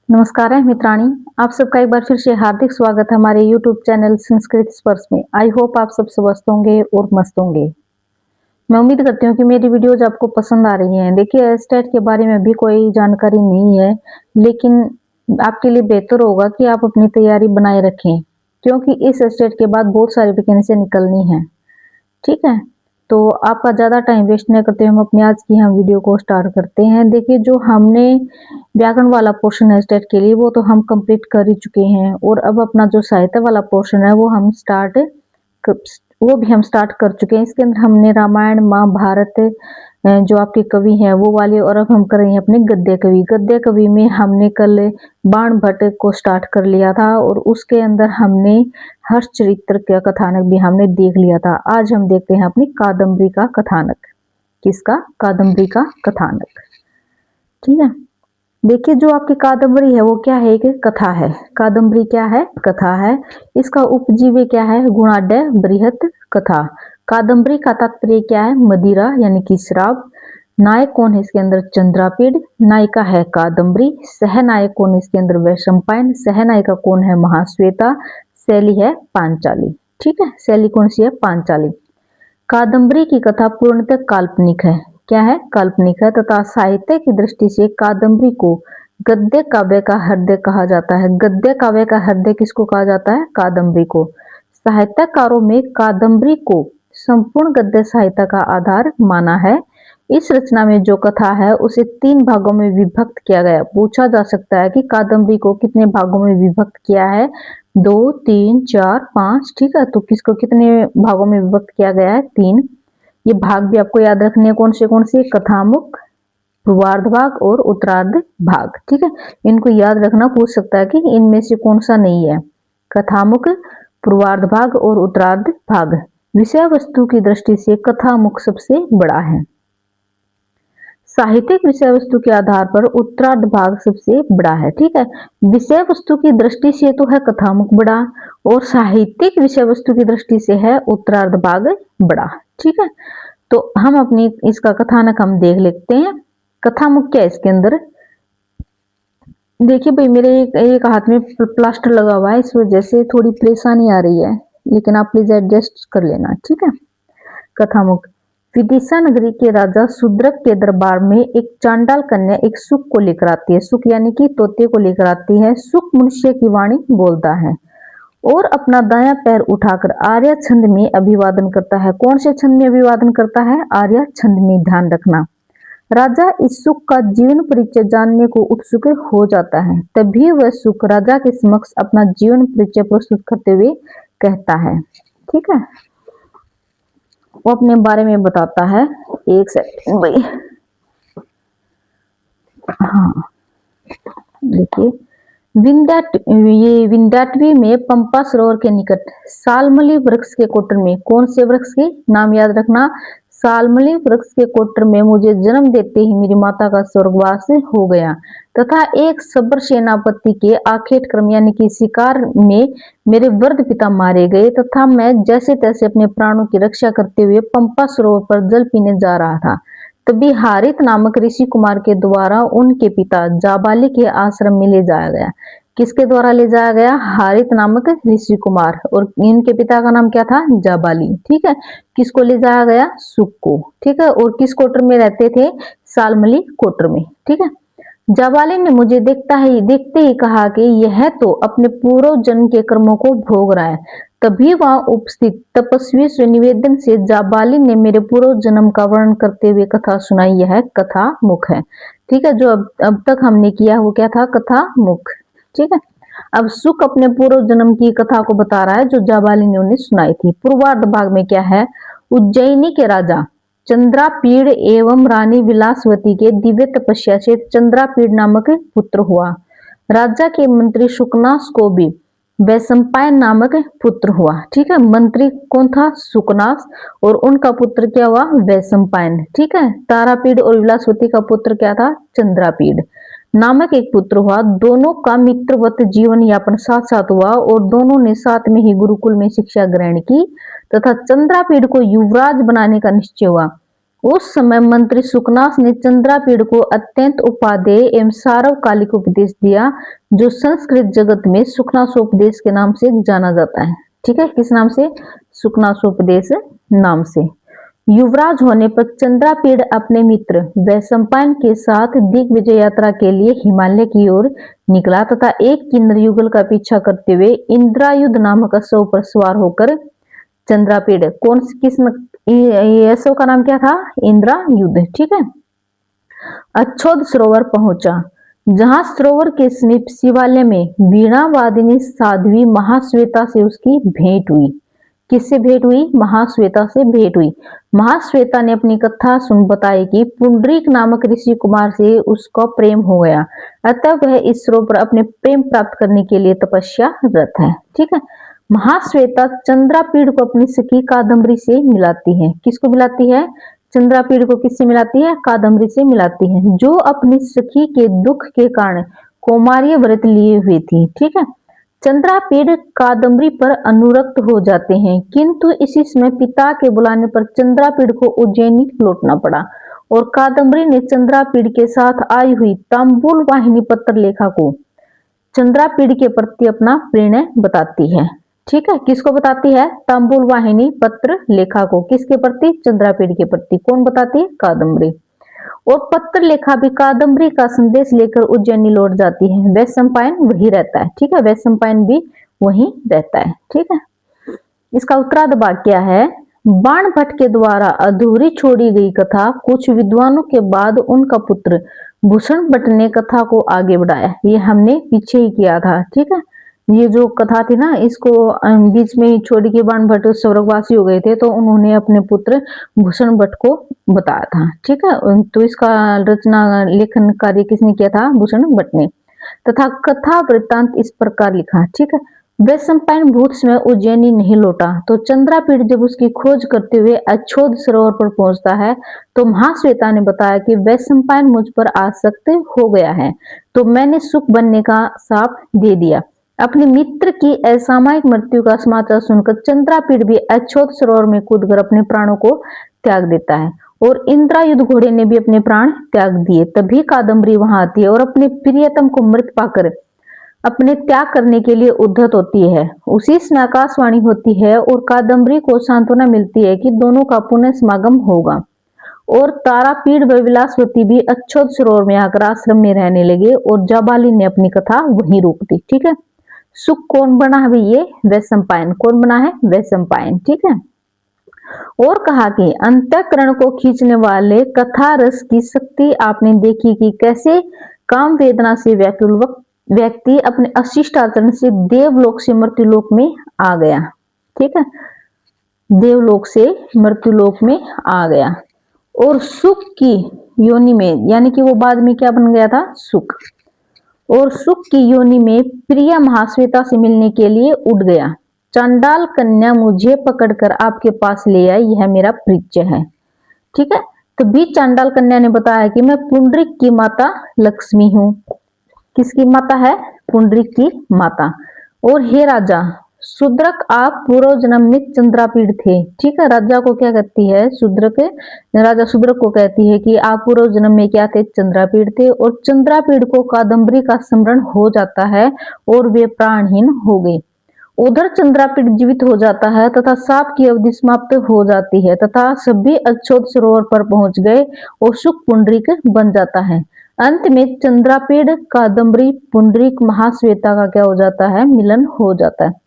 नमस्कार है मित्राणी। आप सबका एक बार फिर से हार्दिक स्वागत है हमारे YouTube चैनल संस्कृत स्पर्श में। आई होप आप सब स्वस्थ होंगे और मस्त होंगे। मैं उम्मीद करती हूँ कि मेरी वीडियोज आपको पसंद आ रही हैं। देखिए, एस्टेट के बारे में भी कोई जानकारी नहीं है, लेकिन आपके लिए बेहतर होगा कि आप अपनी तैयारी बनाए रखें, क्योंकि इस एस्टेट के बाद बहुत सारी वैकेंसी निकलनी है। ठीक है, तो आपका ज़्यादा टाइम वेस्ट नहीं करते हम अपनी आज की हम वीडियो को स्टार्ट करते हैं। देखिए, जो हमने व्याकरण वाला पोर्शन है स्टेट के लिए वो तो हम कंप्लीट कर ही चुके हैं, और अब अपना जो साहित्य वाला पोर्शन है वो भी हम स्टार्ट कर चुके हैं। इसके अंदर हमने रामायण महाभारत जो आपके कवि हैं वो वाले, और अब हम कर रहे हैं अपने गद्य कवि। गद्य कवि में हमने कल बाण भट्ट को स्टार्ट कर लिया था, और उसके अंदर हमने हर्ष चरित्र का कथानक भी हमने देख लिया था। आज हम देखते हैं अपनी कादम्बरी का कथानक। किसका? कादम्बरी का कथानक। ठीक है, देखिए, जो आपकी कादम्बरी है वो क्या है? एक कथा है। कादम्बरी क्या है? कथा है। इसका उपजीव्य क्या है? गुणाढ्य बृहत कथा। कादम्बरी का तात्पर्य क्या है? मदिरा यानी कि शराब। नायक कौन है इसके अंदर? चंद्रापीड़। नायिका है कादम्बरी। सहनायक कौन है इसके अंदर? वैशंपायन। सहनायिका कौन है? महाश्वेता। शैली है पांचाली। ठीक है, शैली कौन सी है? पांचाली। कादम्बरी की कथा पूर्णतः काल्पनिक है। क्या है? काल्पनिक है, तथा साहित्य की दृष्टि से कादम्बरी को गद्य काव्य का हृदय कहा जाता है। गद्य काव्य का हृदय किसको कहा जाता है? कादम्बरी को। साहित्यकारों में कादम्बरी को संपूर्ण गद्य साहित्य का आधार माना है। इस रचना में जो कथा है उसे 3 भागों में विभक्त किया गया। पूछा जा सकता है कि कादम्बरी को कितने भागों में विभक्त किया है? 2, 3, 4, 5। ठीक है, तो किसको कितने भागों में विभक्त किया गया है? 3। ये भाग भी आपको याद रखने हैं। कौन से? कथामुख, पूर्वार्ध भाग और उत्तरार्ध भाग। ठीक है, इनको याद रखना। पूछ सकता है कि इनमें से कौन सा नहीं है? कथामुख, पूर्वार्ध भाग और उत्तरार्ध भाग। विषय वस्तु की दृष्टि से कथामुख सबसे बड़ा है। साहित्यिक विषय वस्तु के आधार पर उत्तरार्ध भाग सबसे बड़ा है। ठीक है, विषय वस्तु की दृष्टि से तो है कथामुख बड़ा, और साहित्यिक विषय वस्तु की दृष्टि से है उत्तरार्ध भाग बड़ा। ठीक है, तो हम अपनी इसका कथानक हम देख लेते हैं। कथामुख क्या है इसके अंदर? देखिए भाई, मेरे एक हाथ में प्लास्टर लगा हुआ है, इस वजह से थोड़ी परेशानी आ रही है, लेकिन आप प्लीज एडजस्ट कर लेना। ठीक है, कथामुख। विदिशा नगरी के राजा शूद्रक के दरबार में एक चांडाल कन्या एक सुख को लेकर आती है। सुख यानी कि तोते को लेकर आती है। सुख मनुष्य की वाणी बोलता है और अपना दायां पैर उठाकर आर्य छंद में अभिवादन करता है। कौन से छंद में अभिवादन करता है? आर्य छंद में, ध्यान रखना। राजा इस सुख का जीवन परिचय जानने को उत्सुक हो जाता है। तभी वह सुख राजा के समक्ष अपना जीवन परिचय प्रस्तुत करते हुए कहता है। ठीक है, वो अपने बारे में बताता है। एक सेकंड भाई। हाँ, देखिए, विंध्याटवी में पंपा सरोवर के निकट सालमली वृक्ष के कोटर में, कौन से वृक्ष के नाम याद रखना? सालमली वृक्ष के कोटर में मुझे जन्म देते ही मेरी माता का स्वर्गवास हो गया, तथा एक सब्र सेनापति के आखेट क्रम यानी कि शिकार में मेरे वृद्ध पिता मारे गए, तथा मैं जैसे तैसे अपने प्राणों की रक्षा करते हुए पंपा सरोवर पर जल पीने जा रहा था। तभी हारित नामक ऋषि कुमार के द्वारा उनके पिता जाबाली के आश्रम में ले जाया गया। किसके द्वारा ले जाया गया? हारित नामक ऋषि कुमार, और इनके पिता का नाम क्या था? जाबाली। ठीक है, किसको ले जाया गया? सुख को। ठीक है, और किस कोटर में रहते थे? सालमली कोटर में। ठीक है, जाबाली ने मुझे देखते ही कहा कि यह तो अपने पूर्व जन्म के कर्मों को भोग रहा है। तभी वहां उपस्थित तपस्वी से निवेदन से जाबाली ने मेरे पूर्व जन्म का वर्णन करते हुए कथा सुनाई। यह कथा मुख है। ठीक है, जो अब तक हमने किया वो क्या था? कथा मुख। ठीक है, अब सुख अपने पूर्व जन्म की कथा को बता रहा है जो जाबाली ने उन्हें सुनाई थी। पूर्वार्ध भाग में क्या है? उज्जैनी के राजा चंद्रापीड़ एवं रानी विलासवती के दिव्य तपस्या से चंद्रापीड़ नामक पुत्र हुआ। राजा के मंत्री शुकनास को भी वैशंपायन नामक पुत्र हुआ। ठीक है, मंत्री कौन था? शुकनास, और उनका पुत्र क्या हुआ? वैशंपायन। ठीक है, तारापीड़ और विलासवती का पुत्र क्या था? चंद्रापीड़ नामक एक पुत्र हुआ। दोनों का मित्रवत जीवन यापन साथ साथ हुआ, और दोनों ने साथ में ही गुरुकुल में शिक्षा ग्रहण की, तथा चंद्रापीड़ को युवराज बनाने का निश्चय हुआ। उस समय मंत्री सुकनास ने चंद्रापीड़ को अत्यंत उपादेय एवं सार्वकालिक उपदेश दिया, जो संस्कृत जगत में सुकनासोपदेश के नाम से जाना जाता है। ठीक है, किस नाम से? सुकनासोपदेश नाम से। युवराज होने पर चंद्रापीड़ अपने मित्र वैशंपायन के साथ दिग्विजय यात्रा के लिए हिमालय की ओर निकला तथा एक किन्नर युगल का पीछा करते हुए इंद्रायुध नामक अश्व पर सवार होकर चंद्रापीड़, कौन किस अश्व का नाम क्या था? इंद्रायुध। ठीक है, अच्छोद सरोवर पहुंचा, जहां सरोवर के समीप शिवालय में वीणा वादिनी साध्वी महाश्वेता से उसकी भेंट हुई। किससे भेंट हुई? महाश्वेता से भेंट हुई। महाश्वेता ने अपनी कथा सुन बताई कि पुंडरीक नामक ऋषि कुमार से उसका प्रेम हो गया, अतः वह इस सरोवर पर अपने प्रेम प्राप्त करने के लिए तपस्या रत है। ठीक है, महाश्वेता चंद्रापीड़ को अपनी सखी कादम्बरी से मिलाती है। किसको मिलाती है? चंद्रापीड़ को किससे मिलाती है? कादम्बरी से मिलाती है, जो अपनी सखी के दुख के कारण कौमार्य व्रत लिए हुई थी। ठीक है, चंद्रापीड़ कादम्बरी पर अनुरक्त हो जाते हैं, किंतु इसी समय पिता के बुलाने पर चंद्रापीड़ को उज्जैनी लौटना पड़ा और कादम्बरी ने चंद्रापीड़ के साथ आई हुई तांबूल वाहिनी पत्र लेखा को चंद्रापीड़ के प्रति अपना प्रेम बताती है। ठीक है, किसको बताती है? तांबूल वाहिनी पत्र लेखा को। किसके प्रति? चंद्रापीड़ के प्रति। कौन बताती है? कादम्बरी। और पत्र लेखा भी कादम्बरी का संदेश लेकर उज्जैनी लौट जाती है। वैशंपायन वही रहता है। ठीक है, वैशंपायन भी वही रहता है। ठीक है, इसका उत्तरार्ध वाक्य क्या है? बाण भट्ट के द्वारा अधूरी छोड़ी गई कथा कुछ विद्वानों के बाद उनका पुत्र भूषण भट्ट ने कथा को आगे बढ़ाया। ये हमने पीछे ही किया था। ठीक है, ये जो कथा थी ना, इसको बीच में ही छोड़ के बाण भट्ट स्वर्गवासी हो गए थे, तो उन्होंने अपने पुत्र भूषण भट्ट को बताया था। ठीक है, तो इसका रचना लेखन कार्य किसने किया था? भूषण भट्ट ने। तथा कथा वृत्तांत इस प्रकार लिखा। ठीक है, वैशंपायन भूत समय उज्जैनी नहीं लौटा, तो चंद्रापीड़ जब उसकी खोज करते हुए अच्छोद सरोवर पर पहुंचता है, तो महाश्वेता ने बताया कि वैशंपायन मुझ पर आसक्त हो गया है, तो मैंने सुख बनने का शाप दे दिया। अपने मित्र की असामयिक मृत्यु का समाचार सुनकर चंद्रापीड़ भी अच्छोद सरोवर में कूदकर अपने प्राणों को त्याग देता है और इंद्रायुध घोड़े ने भी अपने प्राण त्याग दिए। तभी कादम्बरी वहां आती है और अपने प्रियतम को मृत पाकर अपने त्याग करने के लिए उद्धत होती है। उसी समय आकाशवाणी होती है और कादम्बरी को सांत्वना मिलती है कि दोनों का पुनः समागम होगा और तारापीड़ व विलासवती भी अच्छोद सरोवर में आकर आश्रम में रहने लगे और जाबाली ने अपनी कथा वहीं रोक दी। ठीक है, सुख कौन बना है? ये वैशंपायन। कौन बना है? वैशंपायन। ठीक है, और कहा कि अंतःकरण को खींचने वाले कथा रस की शक्ति आपने देखी कि कैसे काम वेदना से व्याकुल व्यक्ति अपने अशिष्ट आचरण से देवलोक से मृत्युलोक में आ गया। ठीक है, देवलोक से मृत्युलोक में आ गया और सुख की योनि में, यानी कि वो बाद में क्या बन गया था? सुख। और सुख की योनि में प्रिया महाश्वेता से मिलने के लिए उड़ गया। चांडाल कन्या मुझे पकड़कर आपके पास ले आई, यह मेरा परिचय है। ठीक है, तो भी चांडाल कन्या ने बताया कि मैं पुंडरीक की माता लक्ष्मी हूँ। किसकी माता है? पुंडरीक की माता। और हे राजा शूद्रक, आप पूर्व जन्म में चंद्रापीड़ थे। ठीक है, राजा को क्या कहती है? शूद्रक, राजा शूद्रक को कहती है कि आप पूर्व जन्म में क्या थे? चंद्रापीड़ थे। और चंद्रापीड़ को कादम्बरी का स्मरण हो जाता है और वे प्राणहीन हो गए। उधर चंद्रापीड़ जीवित हो जाता है तथा साप की अवधि समाप्त हो जाती है तथा सभी अच्छोद सरोवर पर पहुंच गए और सुख पुंडरीक बन जाता है। अंत में चंद्रापीड़ कादम्बरी पुंडरीक महाश्वेता का क्या हो जाता है? मिलन हो जाता है।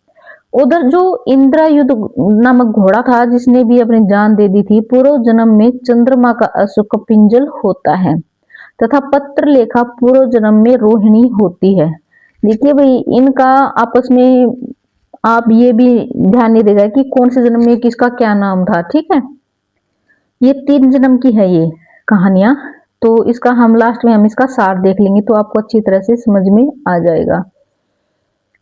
उधर जो इंद्रायुध नामक घोड़ा था, जिसने भी अपनी जान दे दी थी, पूर्व जन्म में चंद्रमा का अशोक पिंजल होता है तथा पत्र लेखा पूर्व जन्म में रोहिणी होती है। देखिए भाई, इनका आपस में आप ये भी ध्यान नहीं देगा कि कौन से जन्म में किसका क्या नाम था। ठीक है, ये 3 जन्म की है ये कहानियां, तो इसका हम लास्ट में हम इसका सार देख लेंगे तो आपको अच्छी तरह से समझ में आ जाएगा।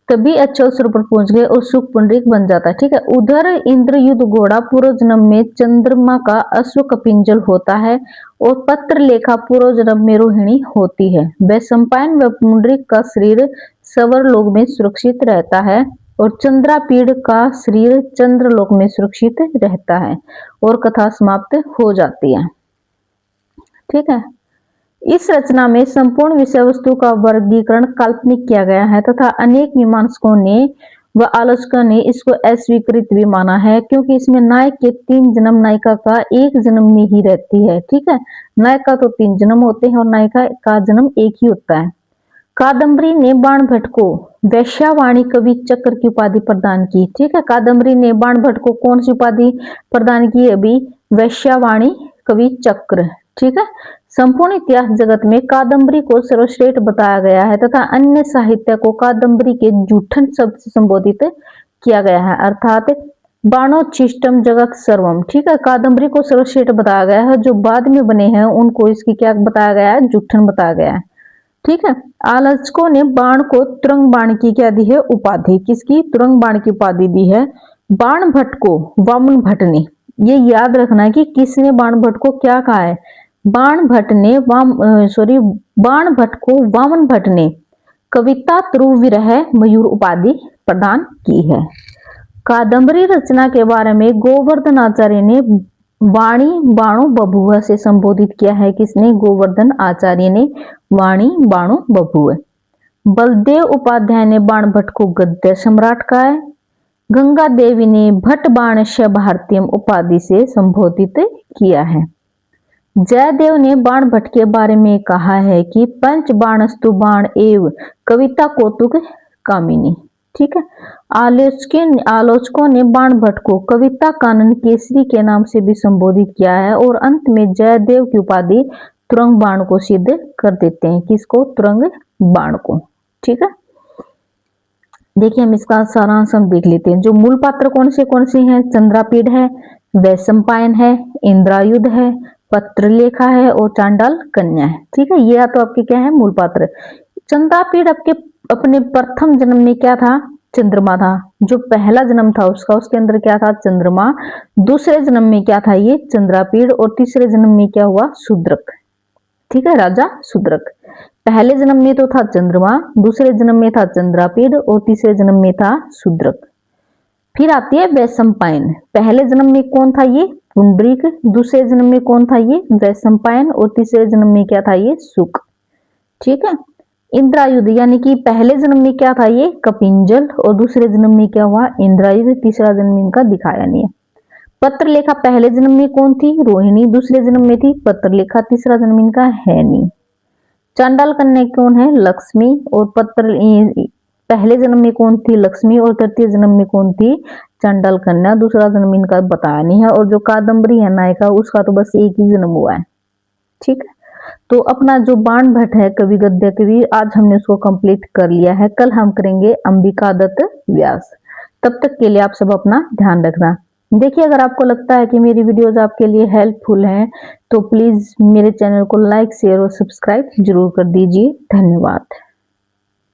तभी अच्छोद सरोवर पर पहुंच गए और सुख पुंडरीक बन जाता है। ठीक है, उधर इंद्रयुध घोड़ा पूर्व जन्म में चंद्रमा का अश्व कपिंजल होता है और पत्र लेखा पूर्व जन्म में रोहिणी होती है। वैशंपायन व पुंडरीक का शरीर स्वर्गलोक में सुरक्षित रहता है और चंद्रापीड़ का शरीर चंद्रलोक में सुरक्षित रहता है और कथा समाप्त हो जाती है। ठीक है। इस रचना में संपूर्ण विषय वस्तु का वर्गीकरण काल्पनिक किया गया है तथा अनेक मीमांसकों ने व आलोचकों ने इसको अस्वीकृत भी माना है, क्योंकि इसमें नायक के 3 जन्म नायिका का 1 जन्म में ही रहती है। ठीक है, नायक का तो 3 जन्म होते हैं और नायिका का जन्म 1 ही होता है। कादम्बरी ने बाणभट्ट को वैश्यावाणी कवि चक्र की उपाधि प्रदान की। ठीक है, कादम्बरी ने बाणभट्ट को कौन सी उपाधि प्रदान की? अभी वैश्यावाणी कवि चक्र। ठीक है, संपूर्ण इतिहास जगत में कादम्बरी को सर्वश्रेष्ठ बताया गया है तथा अन्य साहित्य को कादम्बरी के जूठन शब्द से संबोधित किया गया है, अर्थात बाणोच्छिष्टम जगत सर्वम। ठीक है, कादम्बरी को सर्वश्रेष्ठ बताया गया है, जो बाद में बने हैं उनको इसकी क्या बताया गया है? जूठन बताया गया है। ठीक है, आलोचकों ने बाण को तुरंग बाण की क्या दी है? उपाधि। किसकी? तुरंग बाण की उपाधि दी है। बाण भट्ट को वामन भट्ट ने, ये याद रखना है कि किसने बाण भट्ट को क्या कहा है? बाण भट्ट ने बाण भट्ट को वामन भट्ट ने कविता ध्रुव विरह मयूर उपाधि प्रदान की है। कादम्बरी रचना के बारे में गोवर्धन आचार्य ने वाणी बाणो बभुआ से संबोधित किया है। किसने? गोवर्धन आचार्य ने वाणी बाणो बभुआ। बलदेव उपाध्याय ने बाण भट्ट को गद्य सम्राट कहा है। गंगा देवी ने भट्ट बाणस्य भारतीयम उपाधि से संबोधित किया है। जयदेव ने बाण भट्ट के बारे में कहा है कि पंच बाणस्तु बाण एव कविता कौतुक कामिनी। ठीक है, आलोचकों ने बाण भट्ट को कविता कानन केसरी के नाम से भी संबोधित किया है और अंत में जयदेव की उपाधि तुरंग बाण को सिद्ध कर देते हैं। किसको? तुरंग बाण को। ठीक है, देखिए हम इसका सारांश हम देख लेते हैं। जो मूल पात्र कौन से हैं? चंद्रापीड़ है, वैशंपायन है, इंद्रायुध है, पत्रलेखा है और चांडाल कन्या है। ठीक है, ये तो आपके क्या है? मूल पात्र। चंद्रापीड़ आपके अपने प्रथम जन्म में क्या था? चंद्रमा था। जो पहला जन्म था उसका, उसके अंदर क्या था? चंद्रमा। दूसरे जन्म में क्या था? ये चंद्रापीड़। और तीसरे जन्म में क्या हुआ? शूद्रक। ठीक है, राजा शूद्रक। पहले जन्म में तो था चंद्रमा, दूसरे जन्म में था चंद्रापीड़ और तीसरे जन्म में था शूद्रक। फिर आती है वैशंपायन। पहले जन्म में कौन था? ये पुंडरीक। दूसरे जन्म में कौन था? ये वैशंपायन। और तीसरे जन्म में क्या था? ये शुक। ठीक है, इंद्रायुध यानी कि पहले जन्म में क्या था? ये कपिंजल। और दूसरे जन्म में क्या हुआ? इंद्रायुध। तीसरा जन्म इनका दिखाया नहीं है। पत्रलेखा पहले जन्म में कौन थी? रोहिणी। दूसरे जन्म में थी पत्रलेखा। तीसरा जन्म इनका है नहीं। चांडाल कन्या कौन है? लक्ष्मी। और पहले जन्म में कौन थी? लक्ष्मी। और तृतीय जन्म में कौन थी? चांडाल कन्या। दूसरा जन्म इनका बताया नहीं है। और जो कादम्बरी है नायिका, उसका तो बस 1 ही जन्म हुआ है। ठीक है, तो अपना जो बाण भट्ट है कवि गद्य कवि, आज हमने उसको कंप्लीट कर लिया है। कल हम करेंगे अंबिका दत्त व्यास। तब तक के लिए आप सब अपना ध्यान रखना। देखिए, अगर आपको लगता है कि मेरी वीडियोस आपके लिए हेल्पफुल हैं तो प्लीज मेरे चैनल को लाइक, शेयर और सब्सक्राइब जरूर कर दीजिए। धन्यवाद।